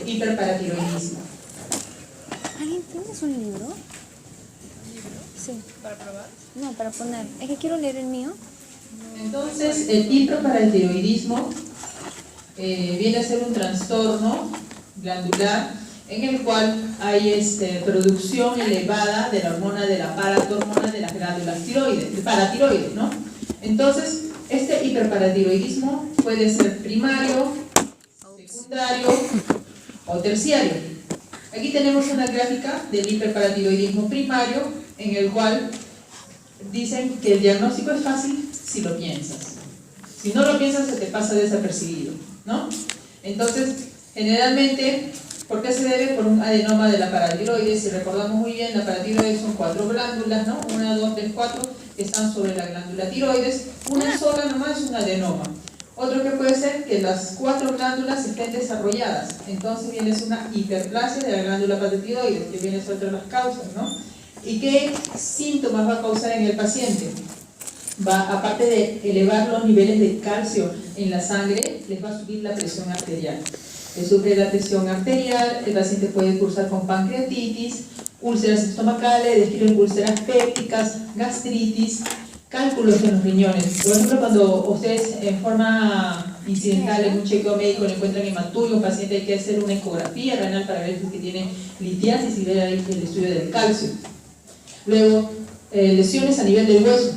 hiperparatiroidismo. ¿Alguien tienes un libro? Sí. ¿Para probar? No, para poner. Es que quiero leer el mío. Entonces, el hiperparatiroidismo viene a ser un trastorno glandular en el cual hay producción elevada de la hormona de la paratormona de las glándulas paratiroides, ¿no? Entonces, este hiperparatiroidismo puede ser primario, secundario o terciario. Aquí tenemos una gráfica del hiperparatiroidismo primario en el cual dicen que el diagnóstico es fácil si lo piensas. Si no lo piensas, se te pasa desapercibido, ¿no? Entonces, generalmente, ¿por qué se debe? Por un adenoma de la paratiroides. Si recordamos muy bien, la paratiroides son 4 glándulas, ¿no? 1, 2, 3, 4 que están sobre la glándula tiroides. Una sola nomás es un adenoma. Otro que puede ser que las 4 glándulas estén desarrolladas. Entonces viene a ser una hiperplasia de la glándula paratiroides, que viene a ser otra de las causas, ¿no? ¿Y qué síntomas va a causar en el paciente? Aparte de elevar los niveles de calcio en la sangre, les va a subir la presión arterial. Le sube la presión arterial, el paciente puede cursar con pancreatitis, úlceras estomacales, describen úlceras pépticas, gastritis, cálculos en los riñones. Por ejemplo, cuando ustedes en forma incidental en un chequeo médico le encuentran hematuria, un paciente hay que hacer una ecografía renal para ver si tiene litiasis y ver ahí el estudio del calcio. Luego, lesiones a nivel del hueso,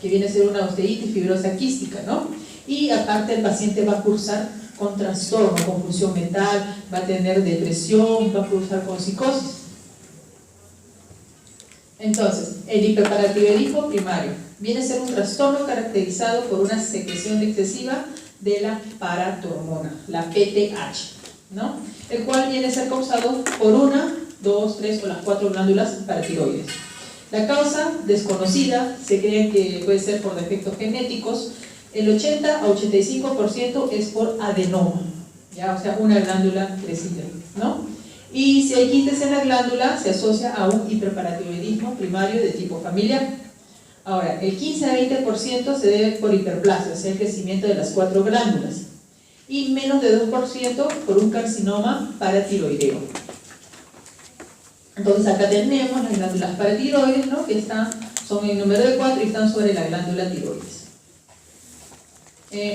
que viene a ser una osteitis fibrosa quística, ¿no? Y aparte el paciente va a cursar con trastorno, con confusión mental, va a tener depresión, va a cursar con psicosis. Entonces, el hiperparatiroidismo primario viene a ser un trastorno caracterizado por una secreción excesiva de la paratormona, la PTH, ¿no? El cual viene a ser causado por 1, 2, 3 o las 4 glándulas paratiroides. La causa desconocida, se cree que puede ser por defectos genéticos. El 80 a 85% es por adenoma, ¿ya? O sea, una glándula crecida, ¿no? Y si hay quistes en la glándula, se asocia a un hiperparatiroidismo primario de tipo familiar. Ahora, el 15 a 20% se debe por hiperplasia, o sea, el crecimiento de las 4 glándulas. Y menos de 2% por un carcinoma paratiroideo. Entonces acá tenemos las glándulas paratiroides, ¿no? Que son en número de 4 y están sobre la glándula tiroides.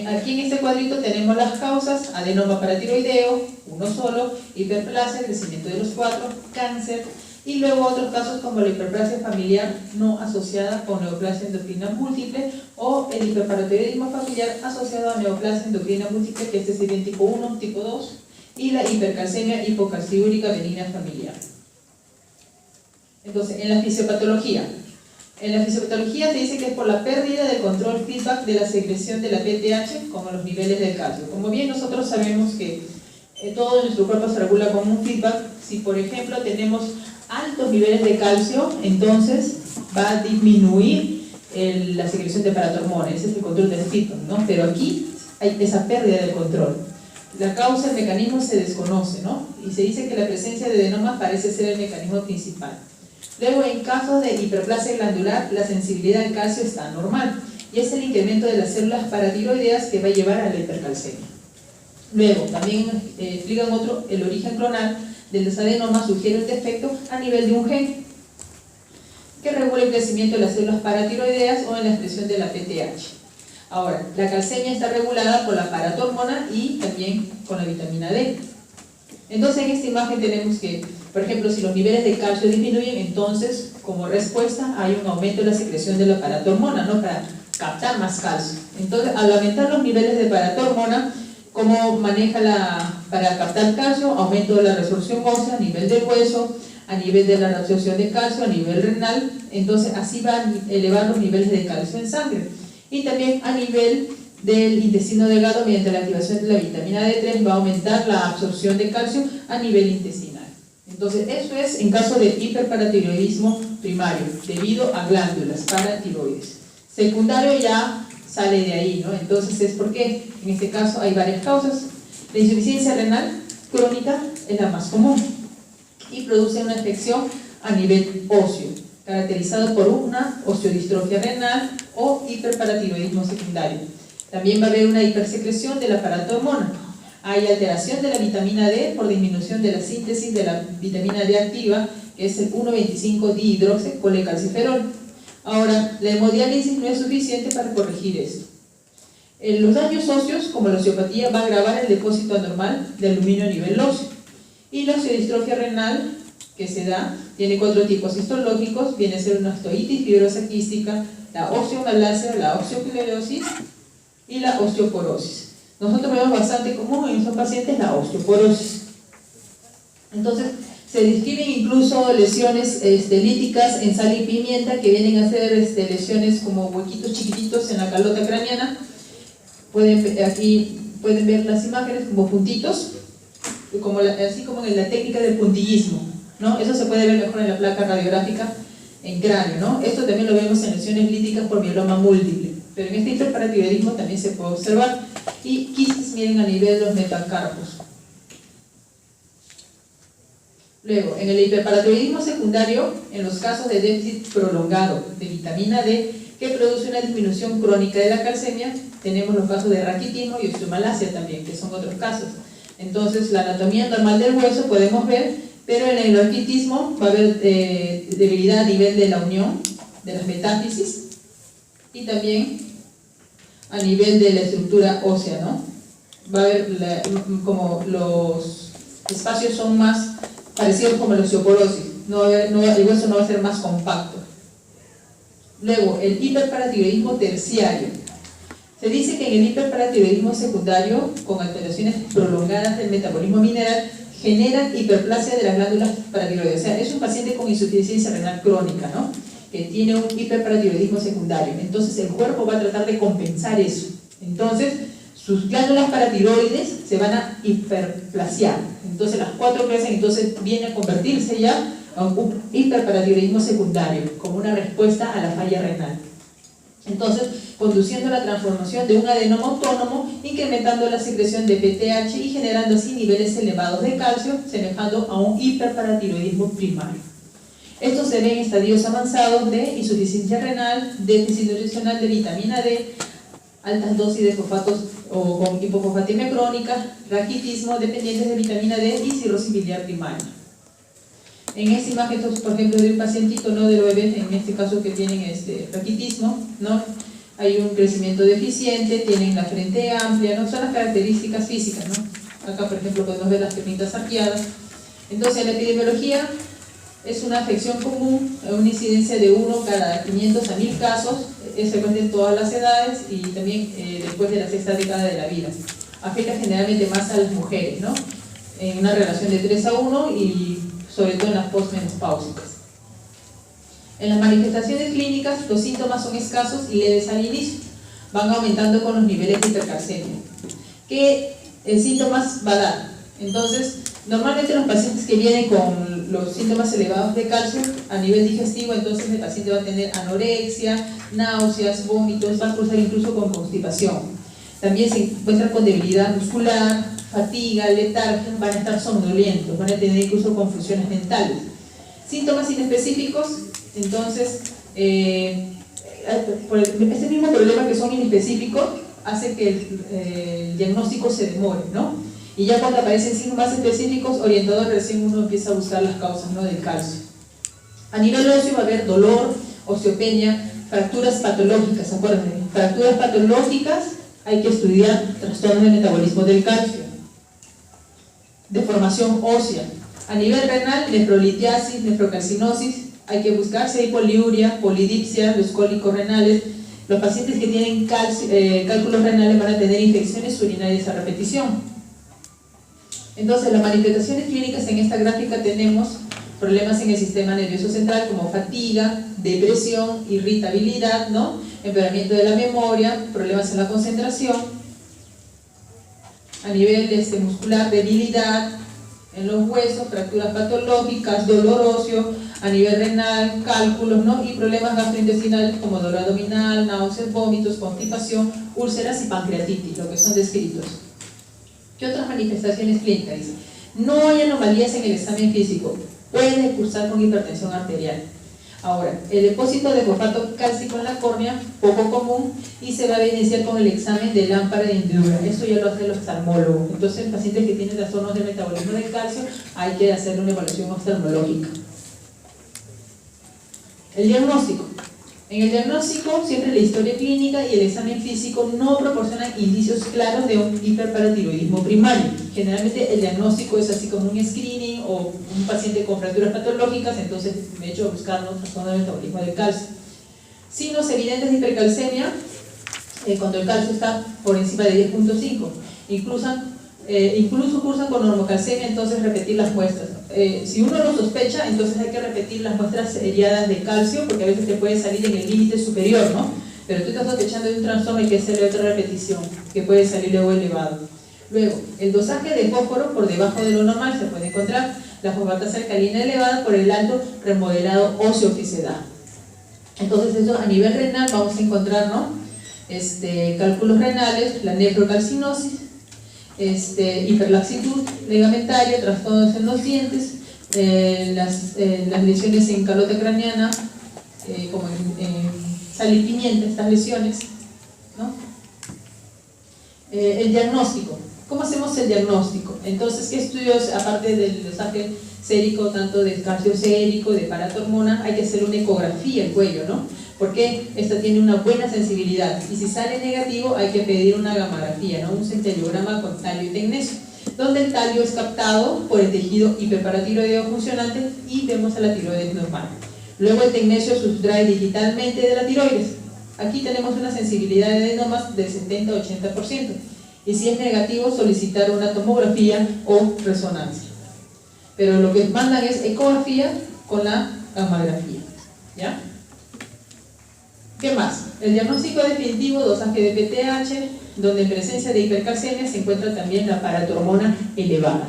Aquí en este cuadrito tenemos las causas: adenoma paratiroideo, uno solo, hiperplasia, crecimiento de los 4, cáncer, y luego otros casos como la hiperplasia familiar no asociada con neoplasia endocrina múltiple o el hiperparatiroidismo familiar asociado a neoplasia endocrina múltiple, que este sería tipo 1, tipo 2, y la hipercalcemia hipocalciúrica benigna familiar. Entonces, en la fisiopatología se dice que es por la pérdida del control feedback de la secreción de la PTH como los niveles del calcio. Como bien nosotros sabemos que todo nuestro cuerpo se regula con un feedback. Si por ejemplo tenemos altos niveles de calcio, entonces va a disminuir la secreción de paratormona. Ese es el control del feedback, ¿no? Pero aquí hay esa pérdida de control. La causa, el mecanismo se desconoce, ¿no? Y se dice que la presencia de adenomas parece ser el mecanismo principal. Luego, en caso de hiperplasia glandular, la sensibilidad al calcio está normal y es el incremento de las células paratiroideas que va a llevar a la hipercalcemia. Luego, también explican el origen clonal de los adenomas sugiere un defecto a nivel de un gen que regula el crecimiento de las células paratiroideas o en la expresión de la PTH. Ahora, la calcemia está regulada por la paratormona y también con la vitamina D. Entonces, en esta imagen tenemos que, por ejemplo, si los niveles de calcio disminuyen, entonces, como respuesta, hay un aumento de la secreción de la paratormona, ¿no? Para captar más calcio. Entonces, al aumentar los niveles de paratormona, ¿cómo maneja para captar calcio? Aumento de la resorción ósea a nivel del hueso, a nivel de la absorción de calcio, a nivel renal. Entonces, así va a elevar los niveles de calcio en sangre. Y también a nivel del intestino delgado, mediante la activación de la vitamina D3, va a aumentar la absorción de calcio a nivel intestinal. Entonces, eso es en caso de hiperparatiroidismo primario, debido a glándulas paratiroides. Secundario ya sale de ahí, ¿no? Entonces, es porque en este caso hay varias causas. La insuficiencia renal crónica es la más común y produce una afección a nivel óseo, caracterizado por una osteodistrofia renal o hiperparatiroidismo secundario. También va a haber una hipersecreción de la paratormona. Hay alteración de la vitamina D por disminución de la síntesis de la vitamina D activa, que es el 1,25-dihidroxicolecalciferol. Ahora, la hemodiálisis no es suficiente para corregir esto. Los daños óseos, como la osteopatía, va a agravar el depósito anormal de aluminio a nivel óseo. Y la osteodistrofia renal, que se da, tiene 4 tipos histológicos, viene a ser una osteoitis fibrosa quística, la osteomalacia, la osteoclerosis y la osteoporosis. Nosotros vemos bastante común en esos pacientes la osteoporosis. Entonces, se describen incluso lesiones líticas en sal y pimienta, que vienen a ser lesiones como huequitos chiquititos en la calota craneana. Aquí pueden ver las imágenes como puntitos, así como en la técnica del puntillismo, ¿no? Eso se puede ver mejor en la placa radiográfica en cráneo, ¿no? Esto también lo vemos en lesiones líticas por mieloma múltiple, pero en este hiperparatiroidismo también se puede observar. Y quistes, miren, a nivel de los metacarpos. Luego, en el hiperparatiroidismo secundario, en los casos de déficit prolongado de vitamina D, que produce una disminución crónica de la calcemia, tenemos los casos de raquitismo y osteomalacia también, que son otros casos. Entonces, la anatomía normal del hueso podemos ver, pero en el raquitismo va a haber debilidad a nivel de la unión, de las metáfisis, y también a nivel de la estructura ósea, ¿no? Va a haber como los espacios son más parecidos como la osteoporosis, el hueso no va a ser más compacto. Luego, el hiperparatiroidismo terciario. Se dice que en el hiperparatiroidismo secundario, con alteraciones prolongadas del metabolismo mineral, generan hiperplasia de las glándulas paratiroides. O sea, es un paciente con insuficiencia renal crónica, ¿no? Que tiene un hiperparatiroidismo secundario. Entonces, el cuerpo va a tratar de compensar eso. Entonces, sus glándulas paratiroides se van a hiperplasiar. Entonces, las 4 que hacen, entonces viene a convertirse ya a un hiperparatiroidismo secundario, como una respuesta a la falla renal. Entonces, conduciendo a la transformación de un adenoma autónomo, incrementando la secreción de PTH y generando así niveles elevados de calcio, semejando a un hiperparatiroidismo primario. Esto se ve en estadios avanzados de insuficiencia renal, déficit nutricional de vitamina D, altas dosis de fosfatos o con hipofosfatemia crónica, raquitismo dependientes de vitamina D y cirrosis biliar primaria. En esta imagen, por ejemplo, de un pacientito, ¿no?, de los bebés, en este caso que tienen raquitismo, ¿no?, hay un crecimiento deficiente, tienen la frente amplia, ¿no?, son las características físicas, ¿no? Acá, por ejemplo, podemos ver las piernitas arqueadas. Entonces, la epidemiología es una afección común, una incidencia de 1 cada 500 a 1000 casos, es frecuente en todas las edades y también después de la 6ª década de la vida. Afecta generalmente más a las mujeres, ¿no?, en una relación de 3:1 y sobre todo en las postmenopáusicas. En las manifestaciones clínicas, los síntomas son escasos y leves al inicio, van aumentando con los niveles de hipercalcemia. ¿Qué síntomas va a dar? Entonces, normalmente los pacientes que vienen con los síntomas elevados de calcio a nivel digestivo, entonces el paciente va a tener anorexia, náuseas, vómitos, va a cruzar incluso con constipación. También se encuentra con debilidad muscular, fatiga, letargia, van a estar somnolientos, van a tener incluso confusiones mentales. Síntomas inespecíficos, entonces, este mismo problema que son inespecíficos hace que el diagnóstico se demore, ¿no? Y ya cuando aparecen síntomas específicos, orientados, recién uno empieza a buscar las causas, ¿no?, del calcio. A nivel óseo va a haber dolor, osteopenia, fracturas patológicas, acuérdense, fracturas patológicas, hay que estudiar trastornos de metabolismo del calcio. Deformación ósea. A nivel renal, nefrolitiasis, nefrocalcinosis, hay que buscar si hay poliuria, polidipsia, los cólicos renales. Los pacientes que tienen cálculos renales van a tener infecciones urinarias a repetición. Entonces, las manifestaciones clínicas en esta gráfica tenemos problemas en el sistema nervioso central como fatiga, depresión, irritabilidad, ¿no?, empeoramiento de la memoria, problemas en la concentración. A nivel muscular, debilidad en los huesos, fracturas patológicas, dolor óseo, a nivel renal, cálculos, ¿no?, y problemas gastrointestinales como dolor abdominal, náuseas, vómitos, constipación, úlceras y pancreatitis, lo que son descritos. ¿Qué otras manifestaciones clínicas? Dice, no hay anomalías en el examen físico, puede cursar con hipertensión arterial. Ahora, el depósito de fosfato cálcico en la córnea, poco común, y se va a evidenciar con el examen de lámpara de hendidura. Eso ya lo hace el oftalmólogo. Entonces, el paciente que tiene trastornos de metabolismo del calcio, hay que hacerle una evaluación oftalmológica. El diagnóstico. En el diagnóstico, siempre la historia clínica y el examen físico no proporcionan indicios claros de un hiperparatiroidismo primario. Generalmente el diagnóstico es así como un screening o un paciente con fracturas patológicas, entonces me he hecho a buscar trastorno de metabolismo del calcio. Signos evidentes de hipercalcemia, cuando el calcio está por encima de 10.5. Incluso cursan con normocalcemia, entonces repetir las muestras. Si uno lo sospecha, entonces hay que repetir las muestras seriadas de calcio, porque a veces te puede salir en el límite superior, ¿no? Pero tú estás sospechando de un trastorno, hay que hacerle otra repetición, que puede salir luego elevado. Luego, el dosaje de fósforo por debajo de lo normal se puede encontrar. La fosfatasa alcalina elevada por el alto remodelado óseo que se da. Entonces eso a nivel renal vamos a encontrar, ¿no? Cálculos renales, la nefrocalcinosis, hiperlaxitud ligamentaria, trastornos en los dientes, las lesiones en calota craneana, como en sal y pimienta, estas lesiones, ¿no? El diagnóstico. ¿Cómo hacemos el diagnóstico? Entonces, ¿qué estudios, aparte del dosaje sérico, tanto de calcio sérico, de paratormona, hay que hacer una ecografía del cuello, ¿no? Porque esta tiene una buena sensibilidad, y si sale negativo hay que pedir una gamografía, ¿no? Un centellograma con talio y tecnesio, donde el talio es captado por el tejido hiperparatiroideo funcionante y vemos a la tiroides normal. Luego el tecnesio sustrae digitalmente de la tiroides. Aquí tenemos una sensibilidad de adenomas del 70-80%, y si es negativo solicitar una tomografía o resonancia. Pero lo que mandan es ecografía con la gamografía, ¿ya? ¿Qué más? El diagnóstico definitivo, dosaje de PTH, donde en presencia de hipercalcemia se encuentra también la paratormona elevada.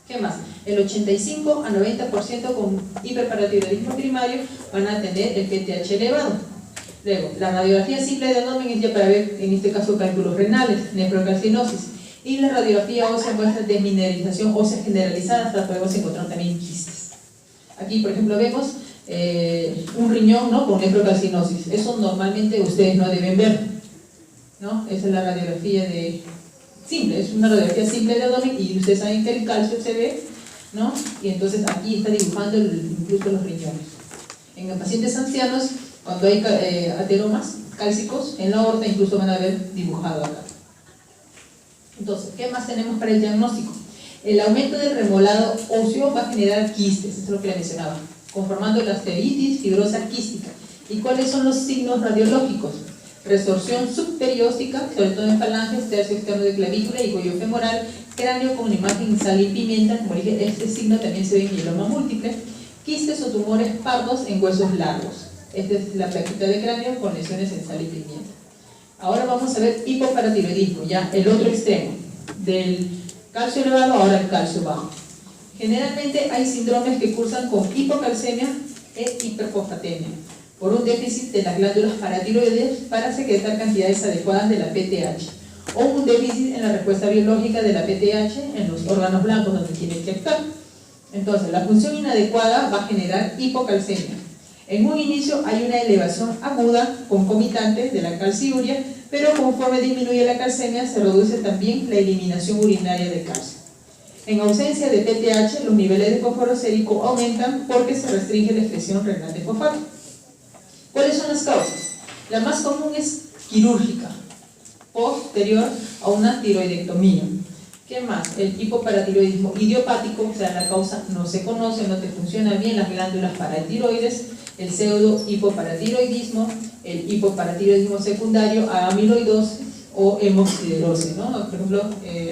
¿Qué más? El 85 a 90% con hiperparatiroidismo primario van a tener el PTH elevado. Luego, la radiografía simple de abdomen es ya para ver, en este caso, cálculos renales, nefrocalcinosis. Y la radiografía ósea muestra desmineralización ósea generalizada, hasta podemos encontrar también quistes. Aquí, por ejemplo, vemos un riñón, ¿no?, con nefrocalcinosis. Eso normalmente ustedes no deben ver, ¿no? Esa es la radiografía simple, es una radiografía simple de abdomen, y ustedes saben que el calcio se ve, ¿no? Y entonces aquí está dibujando incluso los riñones. En los pacientes ancianos, cuando hay ateromas cálcicos en la aorta, incluso van a ver dibujado acá. Entonces, ¿qué más tenemos para el diagnóstico? El aumento del remolado óseo va a generar quistes, eso es lo que le mencionaba, conformando la osteoitis fibrosa quística. ¿Y cuáles son los signos radiológicos? Resorción subperióstica, sobre todo en falanges, tercio externo de clavícula y cuello femoral, cráneo con una imagen sal y pimienta, como dije, este signo también se ve en mieloma múltiple, quistes o tumores pardos en huesos largos. Esta es la plaquita de cráneo con lesiones en sal y pimienta. Ahora vamos a ver hipoparatiroidismo, ya el otro extremo, del calcio elevado ahora el calcio bajo. Generalmente hay síndromes que cursan con hipocalcemia e hiperfosfatemia, por un déficit de las glándulas paratiroides para secretar cantidades adecuadas de la PTH, o un déficit en la respuesta biológica de la PTH en los órganos blancos donde tiene que actuar. Entonces, la función inadecuada va a generar hipocalcemia. En un inicio hay una elevación aguda concomitante de la calciuria, pero conforme disminuye la calcemia se reduce también la eliminación urinaria de calcio. En ausencia de PTH, los niveles de fósforo sérico aumentan porque se restringe la excreción renal de fosfato. ¿Cuáles son las causas? La más común es quirúrgica, posterior a una tiroidectomía. ¿Qué más? El hipoparatiroidismo idiopático, o sea, la causa no se conoce, no te funciona bien las glándulas paratiroides, el pseudo hipoparatiroidismo, el hipoparatiroidismo secundario a amiloidosis o hemoxiderosis, ¿no? Por ejemplo,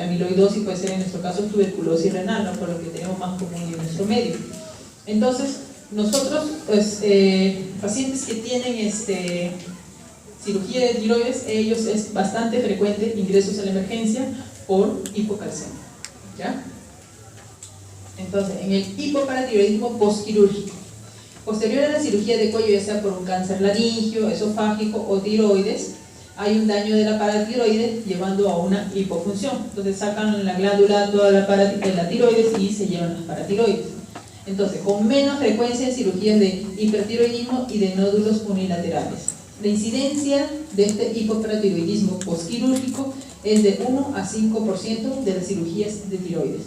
amiloidosis puede ser en nuestro caso tuberculosis renal, ¿no?, por lo que tenemos más común en nuestro medio. Entonces, nosotros, pues, pacientes que tienen cirugía de tiroides, ellos es bastante frecuente ingresos a la emergencia por hipocalcemia, ¿ya? Entonces, en el hipoparatiroidismo postquirúrgico, posterior a la cirugía de cuello, ya sea por un cáncer laringio, esofágico o tiroides, hay un daño de la paratiroides llevando a una hipofunción. Entonces sacan la glándula, toda la tiroides y se llevan las paratiroides. Entonces, con menos frecuencia en cirugías de hipertiroidismo y de nódulos unilaterales. La incidencia de este hipoparatiroidismo postquirúrgico es de 1 a 5% de las cirugías de tiroides.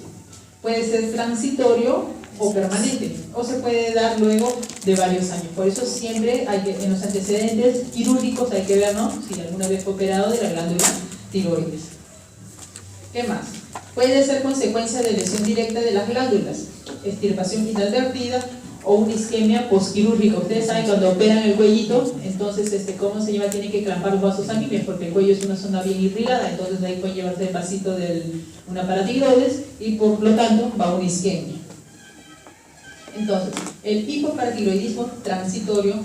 Puede ser transitorio o permanente, o se puede dar luego de varios años. Por eso siempre hay que, en los antecedentes quirúrgicos hay que ver, ¿no?, si alguna vez fue operado de la glándula tiroides. ¿Qué más? Puede ser consecuencia de lesión directa de las glándulas, extirpación inadvertida o una isquemia postquirúrgica. Ustedes saben cuando operan el cuellito, entonces, ¿cómo se llama? Tienen que clampar los vasos sanguíneos porque el cuello es una zona bien irrigada, entonces ahí puede llevarse el vasito de una paratiroides y por lo tanto va a una isquemia. Entonces, el hipoparatiroidismo transitorio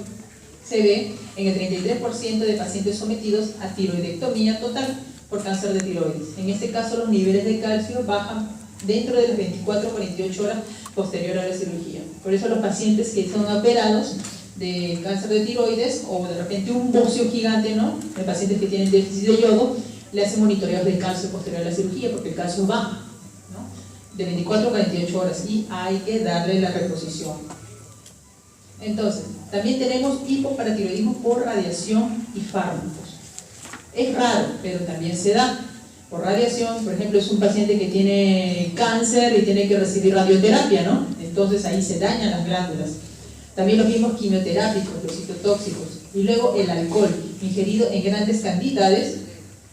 se ve en el 33% de pacientes sometidos a tiroidectomía total por cáncer de tiroides. En este caso, los niveles de calcio bajan dentro de las 24 o 48 horas posterior a la cirugía. Por eso los pacientes que son operados de cáncer de tiroides o de repente un bocio gigante, ¿no?, de pacientes que tienen déficit de yodo, le hacen monitoreos de calcio posterior a la cirugía porque el calcio baja, ¿no?, de 24 a 48 horas y hay que darle la reposición. Entonces, también tenemos hipoparatiroidismo por radiación y fármacos. Es raro, pero también se da. Por radiación, por ejemplo, es un paciente que tiene cáncer y tiene que recibir radioterapia, ¿no? Entonces ahí se dañan las glándulas. También los mismos quimioterápicos, los citotóxicos. Y luego el alcohol, ingerido en grandes cantidades,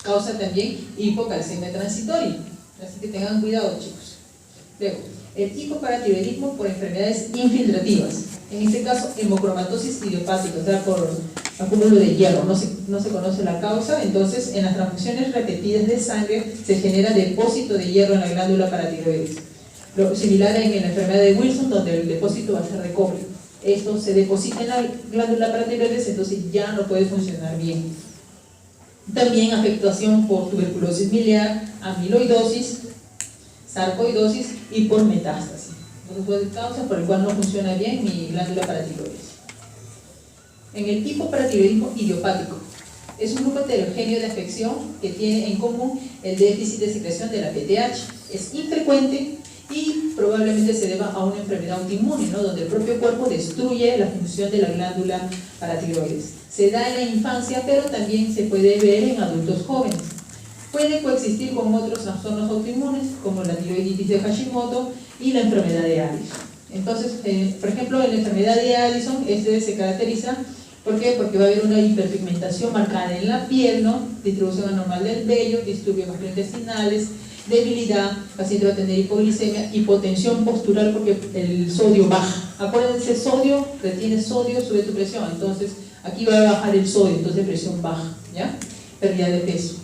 causa también hipocalcemia transitoria. Así que tengan cuidado, chicos. Luego, el hipoparatiroidismo por enfermedades infiltrativas. En este caso, hemocromatosis idiopática, o sea, por acúmulo de hierro, no se conoce la causa. Entonces, en las transfusiones repetidas de sangre se genera depósito de hierro en la glándula paratiroides. Lo similar en la enfermedad de Wilson, donde el depósito va a ser de cobre. Esto se deposita en la glándula paratiroides, entonces ya no puede funcionar bien. También afectación por tuberculosis miliar, amiloidosis, sarcoidosis y por metástasis. Entonces, causas por el cual no funciona bien mi glándula paratiroides. En el hipoparatiroidismo idiopático, es un grupo heterogéneo de afección que tiene en común el déficit de secreción de la PTH. Es infrecuente y probablemente se deba a una enfermedad autoinmune, ¿no?, donde el propio cuerpo destruye la función de la glándula paratiroides. Se da en la infancia, pero también se puede ver en adultos jóvenes. Puede coexistir con otros trastornos autoinmunes, como la tiroiditis de Hashimoto y la enfermedad de Addison. Entonces, por ejemplo, en la enfermedad de Addison, se caracteriza, ¿por qué? Porque va a haber una hiperpigmentación marcada en la piel, ¿no?, distribución anormal del vello, disturbios gastrointestinales, debilidad, el paciente va a tener hipoglicemia, hipotensión postural porque el sodio baja. Acuérdense, sodio, retiene sodio, sube tu presión, entonces aquí va a bajar el sodio, entonces presión baja, ¿ya? Pérdida de peso.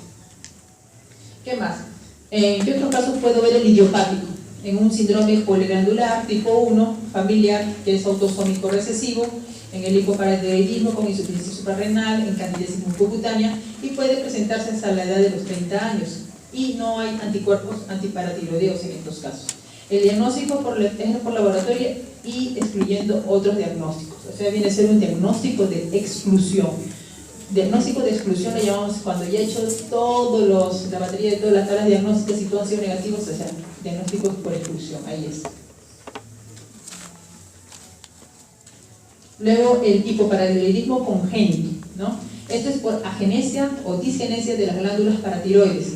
¿Qué más? ¿En qué otros casos puedo ver el idiopático? En un síndrome poliglandular tipo 1, familiar, que es autosómico recesivo, en el hipoparatiroidismo con insuficiencia suprarrenal, en candidiasis mucocutánea, y puede presentarse hasta la edad de los 30 años. Y no hay anticuerpos antiparatiroideos en estos casos. El diagnóstico es por laboratorio y excluyendo otros diagnósticos. O sea, viene a ser un diagnóstico de exclusión. Diagnóstico de exclusión le llamamos cuando ya he hecho la batería de todas las tablas diagnósticas y todos han sido negativos, o sea, diagnósticos por exclusión, ahí es. Luego el hipoparatiroidismo congénito, ¿no? Esto es por agenesia o disgenesia de las glándulas paratiroides.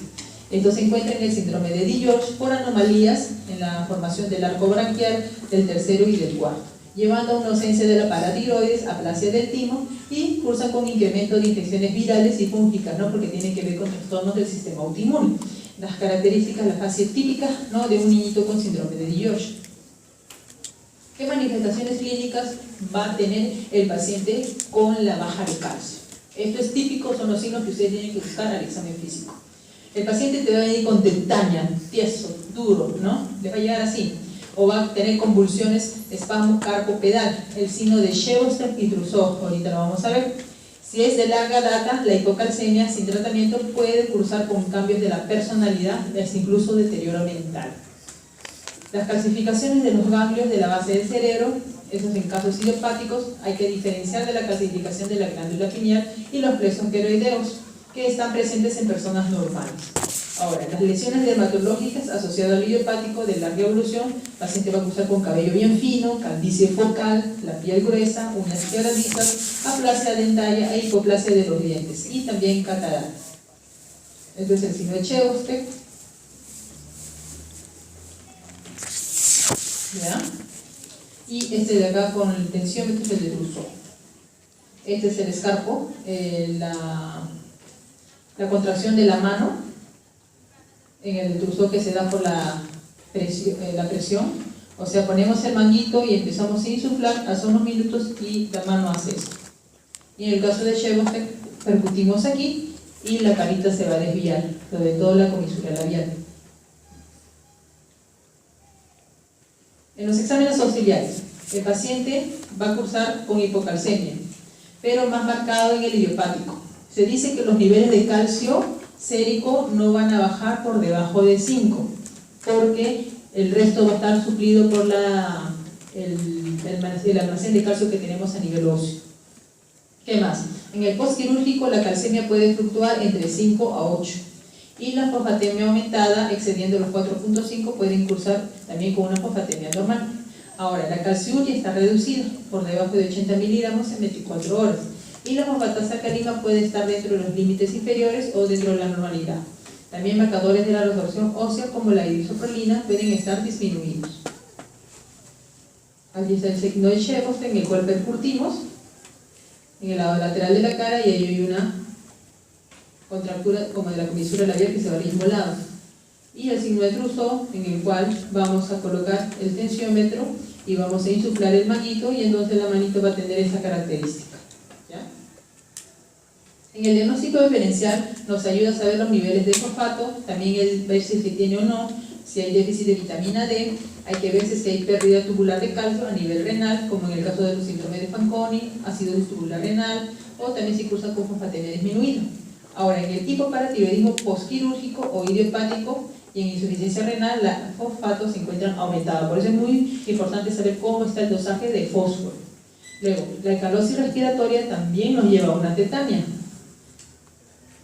Esto se encuentra en el síndrome de DiGeorge por anomalías en la formación del arco branquial del tercero y del cuarto, llevando a una ausencia de la paratiroides, aplasia del timo y cursan con incremento de infecciones virales y fúngicas, ¿no?, porque tienen que ver con trastornos del sistema autoinmune. Las características, las fases típicas, ¿no?, de un niñito con síndrome de DiGeorge. ¿Qué manifestaciones clínicas va a tener el paciente con la baja de calcio? Esto es típico, son los signos que ustedes tienen que buscar al examen físico. El paciente te va a venir con tetania, tieso, duro, ¿no? Le va a llegar así. O va a tener convulsiones, espasmo carpopedal, el signo de Shevostek y Trousseau, ahorita lo vamos a ver. Si es de larga data, la hipocalcemia sin tratamiento puede cursar con cambios de la personalidad, hasta incluso deterioro mental. Las calcificaciones de los ganglios de la base del cerebro, esos en casos idiopáticos, hay que diferenciar de la calcificación de la glándula pineal y los plexos queroideos, que están presentes en personas normales. Ahora, las lesiones dermatológicas asociadas al idiopático de larga evolución, el paciente va a cursar con cabello bien fino, calvicie focal, la piel gruesa, uñas quebradizas, aplasia dentaria e hipoplasia de los dientes y también cataratas. Este es el signo de Chebostek. ¿Ya? Y este de acá con el tensiómetro es el de Trousseau. Este es el escarpo, la contracción de la mano en el Trousseau que se da por la presión. O sea, ponemos el manguito y empezamos a insuflar hace unos minutos y la mano hace esto. Y en el caso de Chebostek, percutimos aquí y la carita se va a desviar, sobre todo la comisura labial. En los exámenes auxiliares, el paciente va a cursar con hipocalcemia, pero más marcado en el idiopático. Se dice que los niveles de calcio sérico no van a bajar por debajo de 5, porque el resto va a estar suplido por el almacén de calcio que tenemos a nivel óseo. ¿Qué más? En el postquirúrgico la calcemia puede fluctuar entre 5 a 8 y la fosfatemia aumentada excediendo los 4.5 puede incursar también con una fosfatemia normal. Ahora, la calciuria está reducida por debajo de 80 miligramos en 24 horas y la fosfatasa alcalina puede estar dentro de los límites inferiores o dentro de la normalidad. También marcadores de la resorción ósea como la isoprolina pueden estar disminuidos. Aquí está el signo de Chebostek en el cual percutimos en el lado lateral de la cara y ahí hay una contractura como de la comisura labial que se va al mismo lado. Y el signo de Trousseau en el cual vamos a colocar el tensiómetro y vamos a insuflar el manguito y entonces la manito va a tener esa característica. ¿Ya? En el diagnóstico diferencial nos ayuda a saber los niveles de fosfato, también el ver si se tiene o no, si hay déficit de vitamina D, hay que ver si hay pérdida tubular de calcio a nivel renal, como en el caso de los síndromes de Fanconi, acidosis tubular renal, o también si cursa con fosfatemia disminuida. Ahora, en el hipoparatiroidismo postquirúrgico o idiopático y en insuficiencia renal, los fosfatos se encuentran aumentados. Por eso es muy importante saber cómo está el dosaje de fósforo. Luego, la alcalosis respiratoria también nos lleva a una tetania.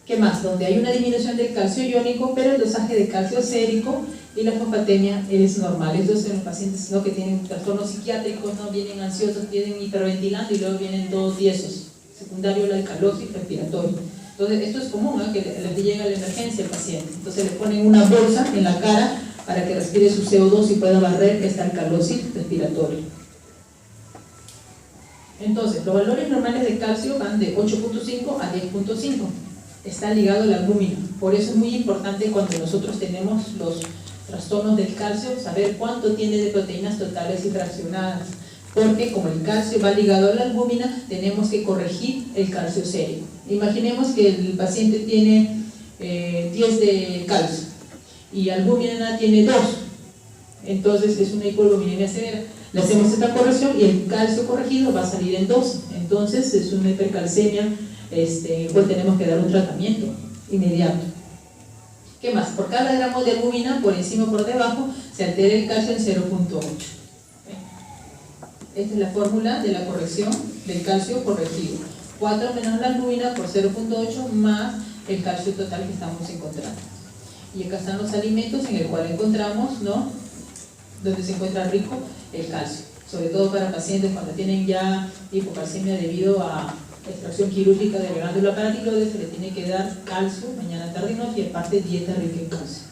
¿Qué más? Donde hay una disminución del calcio iónico, pero el dosaje de calcio sérico y la fosfatemia es normal. Estos son los pacientes que tienen trastornos psiquiátricos, no vienen ansiosos, vienen hiperventilando y luego vienen todos tiesos. Secundario la alcalosis respiratoria. Entonces, esto es común, ¿no? Que les llega a la emergencia al paciente. Entonces, le ponen una bolsa en la cara para que respire su CO2 y pueda barrer esta alcalosis respiratoria. Entonces, los valores normales de calcio van de 8.5 a 10.5. Está ligado a la albúmina. Por eso es muy importante cuando nosotros tenemos los trastornos del calcio, saber cuánto tiene de proteínas totales y fraccionadas. Porque como el calcio va ligado a la albúmina, tenemos que corregir el calcio sérico. Imaginemos que el paciente tiene 10 de calcio y albúmina tiene 2. Entonces es una hipoalbuminemia severa. Le hacemos esta corrección y el calcio corregido va a salir en 2. Entonces es una hipercalcemia, pues tenemos que dar un tratamiento inmediato. ¿Qué más? Por cada gramo de albúmina, por encima o por debajo, se altera el calcio en 0.8. Esta es la fórmula de la corrección del calcio corregido. 4 menos la albúmina por 0.8 más el calcio total que estamos encontrando. Y acá están los alimentos en el cual encontramos, ¿no?, donde se encuentra rico el calcio. Sobre todo para pacientes cuando tienen ya hipocalcemia debido a extracción quirúrgica de la glándula paratiroides, se le tiene que dar calcio mañana, tarde y noche y aparte dieta rica en calcio.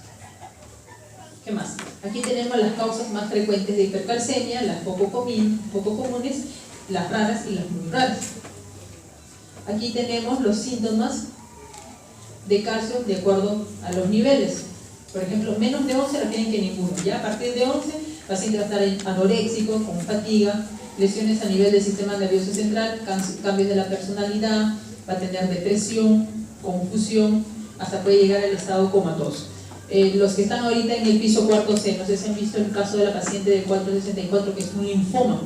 ¿Qué más? Aquí tenemos las causas más frecuentes de hipercalcemia, las poco comunes, las raras y las muy raras. Aquí tenemos los síntomas de calcio de acuerdo a los niveles. Por ejemplo, menos de 11 no tienen que ninguno. Ya a partir de 11, el paciente va a estar anoréxico, con fatiga, lesiones a nivel del sistema nervioso central, cambios de la personalidad, va a tener depresión, confusión, hasta puede llegar al estado comatoso. Los que están ahorita en el piso cuarto C, no sé si han visto el caso de la paciente del 464 que es un linfoma.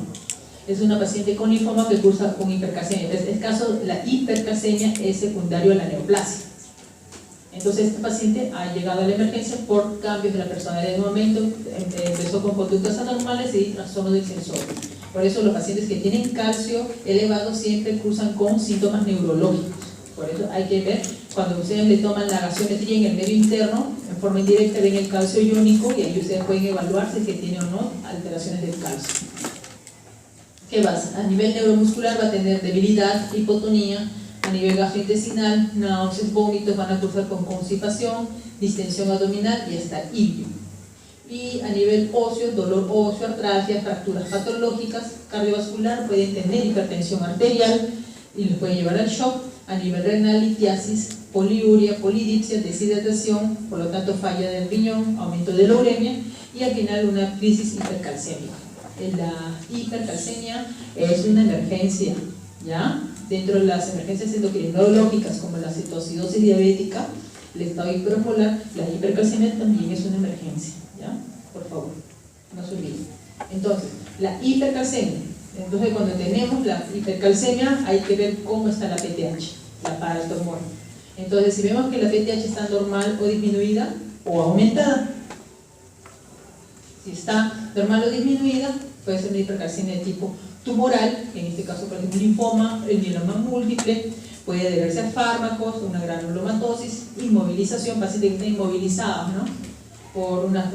Es una paciente con linfoma que cursa con hipercalcemia. En este caso, la hipercalcemia es secundario a la neoplasia. Entonces, este paciente ha llegado a la emergencia por cambios de la personalidad. En un momento empezó con conductas anormales y trastorno del sensor. Por eso, los pacientes que tienen calcio elevado siempre cursan con síntomas neurológicos. Por eso hay que ver, cuando ustedes le toman la gasometría en el medio interno, en forma indirecta ven el calcio iónico y ahí ustedes pueden evaluar si es que tiene o no alteraciones del calcio. ¿Qué más? A nivel neuromuscular va a tener debilidad, hipotonía, a nivel gastrointestinal, náuseas, vómitos, van a cursar con constipación, distensión abdominal y hasta hipio. Y a nivel óseo, dolor óseo, artralgia, fracturas patológicas, cardiovascular, pueden tener hipertensión arterial y les puede llevar al shock. A nivel renal, litiasis, poliuria, polidipsia, deshidratación, por lo tanto falla del riñón, aumento de la uremia y al final una crisis hipercalcémica. La hipercalcemia es una emergencia, ¿ya? Dentro de las emergencias endocrinológicas como la cetoacidosis diabética, el estado hiperosmolar, la hipercalcemia también es una emergencia, ¿ya? Por favor, no se olviden. Entonces, la hipercalcemia. Entonces, cuando tenemos la hipercalcemia, hay que ver cómo está la PTH, la paratormona. Entonces, si vemos que la PTH está normal o disminuida o aumentada, si está normal o disminuida, puede ser una hipercalcemia de tipo tumoral, en este caso por ejemplo un linfoma, el mieloma múltiple, puede deberse a fármacos, una granulomatosis, inmovilización, pacientes que estén inmovilizados, ¿no? Por una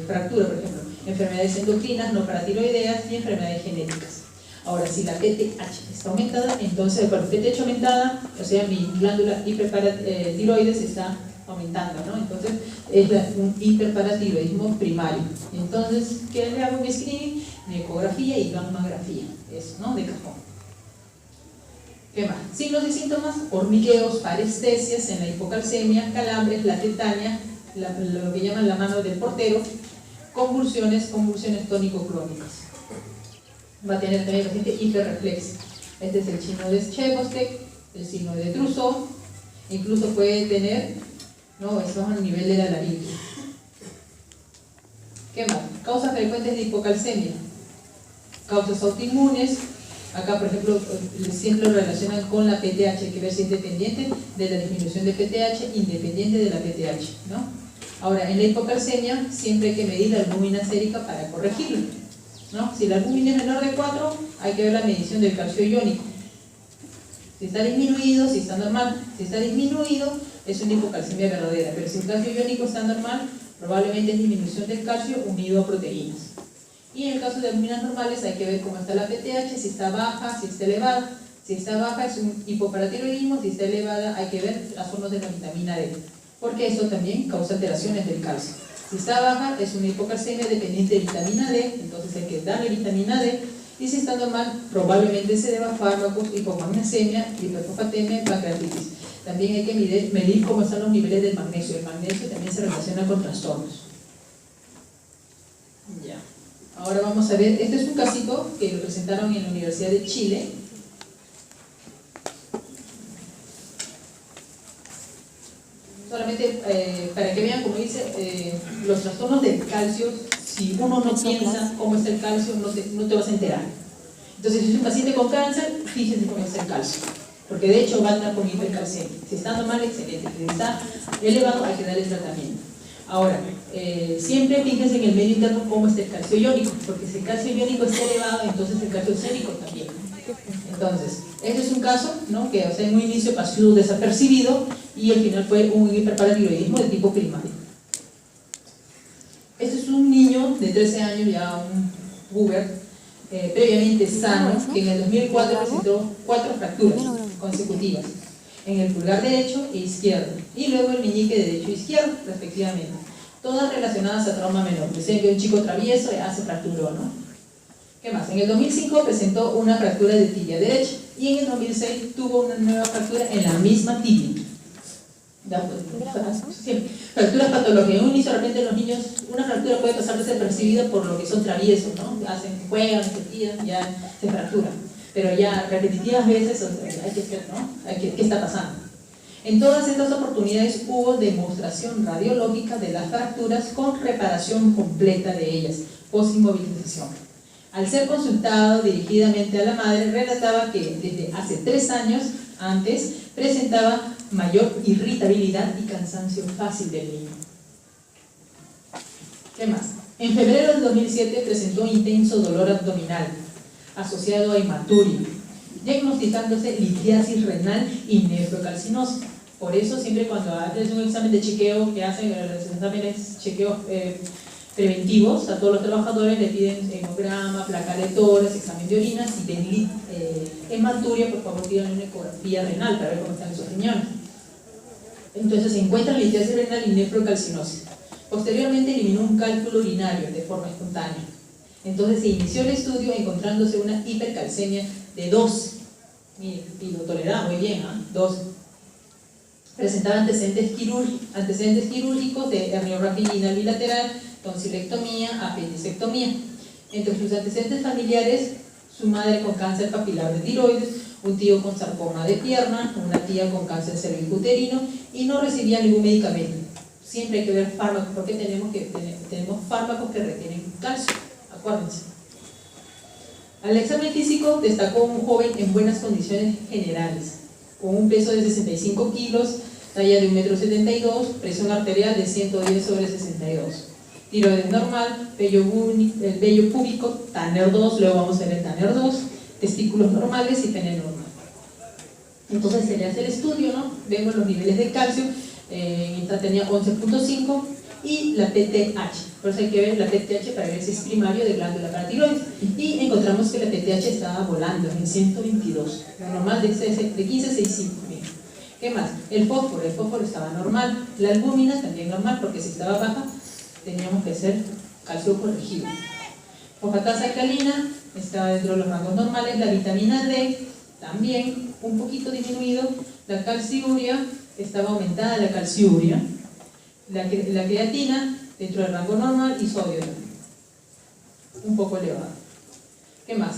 fractura, por ejemplo, enfermedades endocrinas, no paratiroideas y enfermedades genéticas. Ahora, si la PTH está aumentada, entonces con PTH aumentada, o sea, mi glándula hiperparatiroides está aumentando, ¿no? Entonces es un hiperparatiroidismo primario. Entonces, ¿qué le hago? Un screening, ecografía y gammagrafía, eso, ¿no? De cajón. ¿Qué más? Signos y síntomas: hormigueos, parestesias en la hipocalcemia, calambres, la tetania, lo que llaman la mano del portero, convulsiones tónico-clónicas. Va a tener también paciente hiperreflexia. Este es el signo de Chebostek, el signo de Trousseau, incluso puede tener, no, eso es a nivel de la laringe. ¿Qué más? Causas frecuentes de hipocalcemia, causas autoinmunes. Acá, por ejemplo, siempre lo relacionan con la PTH, hay que ver si es dependiente de la disminución de PTH, independiente de la PTH, ¿no? Ahora, en la hipocalcemia siempre hay que medir la albúmina sérica para corregirlo, ¿no? Si la albúmina es menor de 4, hay que ver la medición del calcio iónico. Si está disminuido, si está normal. Si está disminuido, es una hipocalcemia verdadera, pero si el calcio iónico está normal, probablemente es disminución del calcio unido a proteínas. Y en el caso de albuminas normales hay que ver cómo está la PTH, si está baja, si está elevada. Si está baja es un hipoparatiroidismo, si está elevada hay que ver trastornos de la vitamina D, porque eso también causa alteraciones del calcio. Si está baja es una hipocalcemia dependiente de vitamina D, entonces hay que darle vitamina D. Y si está normal, probablemente se deba a fármacos, hipomagnesemia, hiperfosfatemia, pancreatitis. También hay que medir cómo están los niveles del magnesio. El magnesio también se relaciona con trastornos. Ya. Ahora vamos a ver, este es un casito que lo presentaron en la Universidad de Chile. Solamente para que vean, como dice, los trastornos del calcio, si uno no piensa cómo está el calcio, no te vas a enterar. Entonces, si es un paciente con cáncer, fíjense cómo está el calcio, porque de hecho va a estar con hipercalcemia. Si está normal, excelente. Si está elevado, hay que darle tratamiento. Ahora, siempre fíjense en el medio interno cómo está el calcio iónico, porque si el calcio iónico está elevado, entonces el calcio sérico también. Entonces, este es un caso, ¿no? Que o sea, en un inicio pasó desapercibido y al final fue un hiperparatiroidismo de tipo primario. Este es un niño de 13 años, ya un puber, previamente sano, que en el 2004 presentó 4 fracturas consecutivas en el pulgar derecho e izquierdo, y luego el meñique derecho e izquierdo, respectivamente, todas relacionadas a trauma menor. Dicen que un chico travieso se fracturó, ¿no? ¿Qué más? En el 2005 presentó una fractura de tibia derecha, y en el 2006 tuvo una nueva fractura en la misma tibia. Fracturas patológicas. En un inicio, de repente, los niños, una fractura puede pasar desapercibida por lo que son traviesos, ¿no? Juegan, se tiran, ya se fracturan. Pero ya repetitivas veces hay que ver, ¿no? ¿Qué está pasando? En todas estas oportunidades hubo demostración radiológica de las fracturas con reparación completa de ellas, post-inmovilización. Al ser consultado dirigidamente a la madre, relataba que desde hace 3 años antes presentaba mayor irritabilidad y cansancio fácil del niño. ¿Qué más? En febrero del 2007 presentó intenso dolor abdominal asociado a hematuria, diagnosticándose litiasis renal y nefrocalcinosis. Por eso siempre cuando haces un examen de chequeo, que hacen los exámenes chequeos preventivos, a todos los trabajadores le piden hemograma, placa de tórax, examen de orina. Si ven hematuria, por favor pidan una ecografía renal para ver cómo están esos riñones. Entonces se encuentra litiasis renal y nefrocalcinosis. Posteriormente eliminó un cálculo urinario de forma espontánea. Entonces se inició el estudio encontrándose una hipercalcemia de 2. Miren, y lo toleraba muy bien, 2. Presentaba antecedentes quirúrgicos de herniorragia inguinal bilateral, tonsilectomía, apendicectomía. Entre sus antecedentes familiares, su madre con cáncer papilar de tiroides, un tío con sarcoma de pierna, una tía con cáncer cervicuterino, y no recibía ningún medicamento. Siempre hay que ver fármacos, porque tenemos fármacos que retienen calcio, acuérdense. Al examen físico destacó un joven en buenas condiciones generales, con un peso de 65 kilos, talla de 1,72 m, presión arterial de 110/62. Tiroides normal, el vello púbico, Tanner 2, luego vamos a ver el Tanner 2, testículos normales y pene normal. Entonces se le hace el estudio, ¿no? Vemos los niveles de calcio, esta tenía 11.5 y la PTH. Por eso hay que ver la PTH para ver si es primario de glándula paratiroides. Y encontramos que la PTH estaba volando en 122, lo normal de 15,65. ¿Qué más? El fósforo estaba normal, la albúmina también normal, porque si estaba baja teníamos que hacer calcio corregido. Fosfatasa alcalina estaba dentro de los rangos normales, la vitamina D también un poquito disminuido, la calciuria estaba aumentada, la calciuria, la creatina dentro del rango normal y sodio también, un poco elevado. ¿Qué más?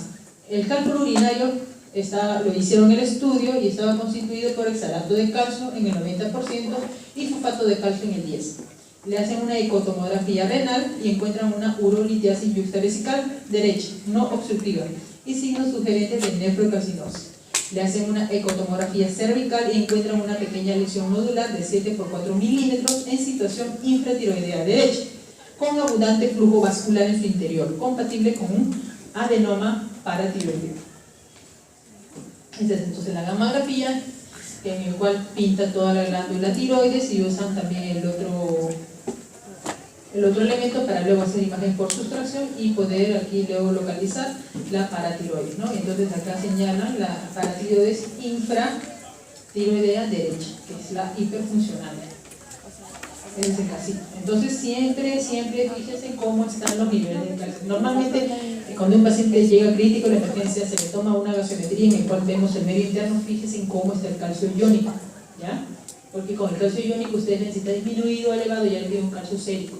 El cálculo urinario lo hicieron el estudio y estaba constituido por oxalato de calcio en el 90% y fosfato de calcio en el 10%. Le hacen una ecotomografía renal y encuentran una urolitiasis yuxtavesical derecha, no obstructiva, y signos sugerentes de nefrocalcinosis. Le hacen una ecotomografía cervical y encuentran una pequeña lesión nodular de 7 por 4 milímetros en situación infratiroidea derecha, con abundante flujo vascular en su interior, compatible con un adenoma paratiroideo. Entonces la gammagrafía, en el cual pinta toda la glándula tiroides, y usan también el otro elemento para luego hacer imagen por sustracción y poder aquí luego localizar la paratiroides, ¿no? Entonces acá señalan la paratiroides infratiroidea derecha, que es la hiperfuncional. Es el casito. Entonces siempre fíjense cómo están los niveles de calcio. Normalmente cuando un paciente llega crítico, la emergencia, se le toma una gasometría en el cual vemos el medio interno, fíjense en cómo está el calcio iónico, ¿ya? Porque con el calcio iónico ustedes ven si está disminuido o elevado, ya le piden un calcio sérico.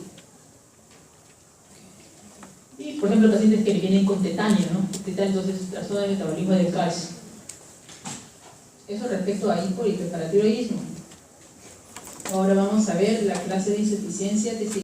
Y por ejemplo pacientes que le vienen con tetanio, ¿no? Tetanio, entonces trastorno de metabolismo del calcio. Eso respecto a hipo y hiperparatiroidismo. Ahora vamos a ver la clase de insuficiencia testicular.